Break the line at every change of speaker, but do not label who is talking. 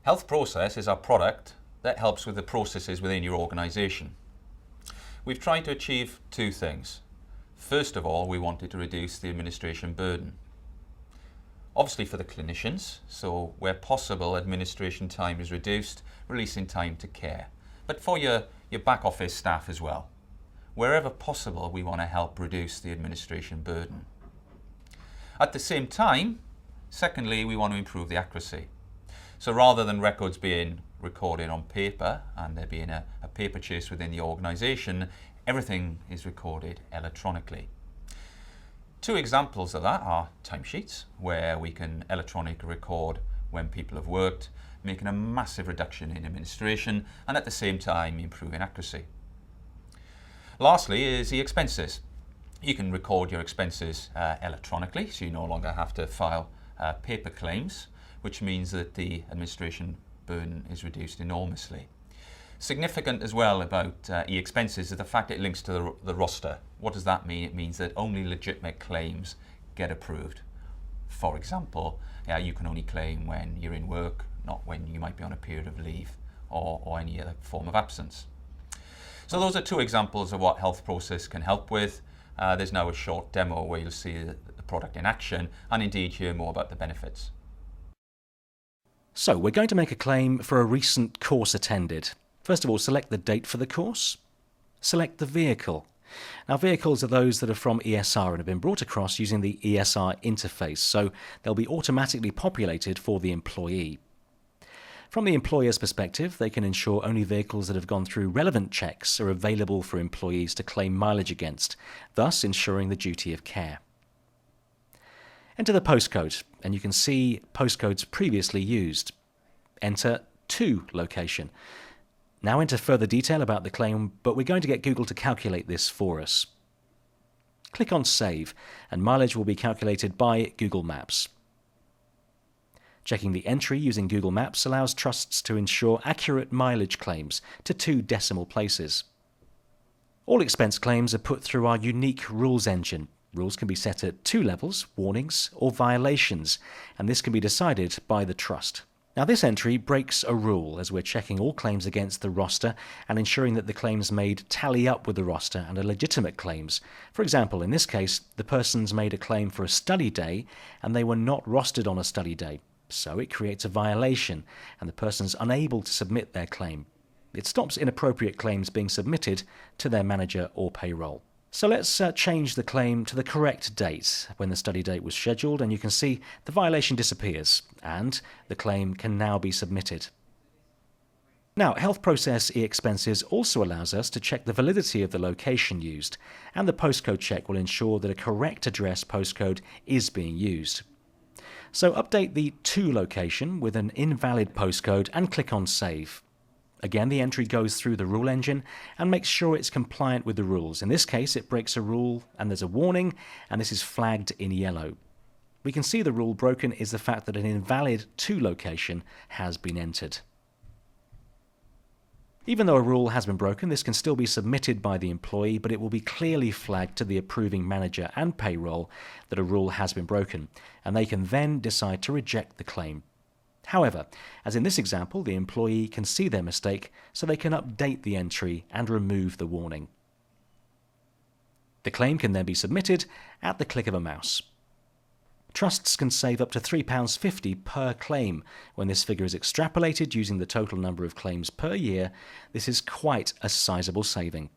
HealthPROCESS is our product that helps with the processes within your organisation. We've tried to achieve two things. First of all, we wanted to reduce the administration burden. Obviously for the clinicians, so where possible administration time is reduced, releasing time to care. But for your back office staff as well. Wherever possible, we want to help reduce the administration burden. At the same time, secondly, we want to improve the accuracy. So rather than records being recorded on paper and there being a paper chase within the organisation, everything is recorded electronically. Two examples of that are timesheets, where we can electronically record when people have worked, making a massive reduction in administration and at the same time improving accuracy. Lastly is the expenses. You can record your expenses electronically, so you no longer have to file paper claims, which means that the administration burden is reduced enormously. Significant as well about e-expenses is the fact it links to the roster. What does that mean? It means that only legitimate claims get approved. For example, you can only claim when you're in work, not when you might be on a period of leave or any other form of absence. So those are two examples of what HealthPROCESS can help with. There's now a short demo where you'll see the product in action and indeed hear more about the benefits.
So we're going to make a claim for a recent course attended. First of all, select the date for the course. Select the vehicle. Now, vehicles are those that are from ESR and have been brought across using the ESR interface, so they'll be automatically populated for the employee. From the employer's perspective, they can ensure only vehicles that have gone through relevant checks are available for employees to claim mileage against, thus ensuring the duty of care. Enter the postcode, and you can see postcodes previously used. Enter to location. Now enter further detail about the claim, but we're going to get Google to calculate this for us. Click on Save, and mileage will be calculated by Google Maps. Checking the entry using Google Maps allows trusts to ensure accurate mileage claims to 2 decimal places. All expense claims are put through our unique rules engine. Rules can be set at 2 levels, warnings or violations, and this can be decided by the trust. Now this entry breaks a rule as we're checking all claims against the roster and ensuring that the claims made tally up with the roster and are legitimate claims. For example, in this case, the person's made a claim for a study day and they were not rostered on a study day. So it creates a violation and the person's unable to submit their claim. It stops inappropriate claims being submitted to their manager or payroll. So let's change the claim to the correct date when the study date was scheduled, and you can see the violation disappears and the claim can now be submitted. Now, HealthPROCESS e-expenses also allows us to check the validity of the location used, and the postcode check will ensure that a correct address postcode is being used. So update the to location with an invalid postcode and click on Save. Again, the entry goes through the rule engine and makes sure it's compliant with the rules. In this case, it breaks a rule and there's a warning, and this is flagged in yellow. We can see the rule broken is the fact that an invalid to location has been entered. Even though a rule has been broken, this can still be submitted by the employee, but it will be clearly flagged to the approving manager and payroll that a rule has been broken, and they can then decide to reject the claim. However, as in this example, the employee can see their mistake, so they can update the entry and remove the warning. The claim can then be submitted at the click of a mouse. Trusts can save up to £3.50 per claim. When this figure is extrapolated using the total number of claims per year, this is quite a sizable saving.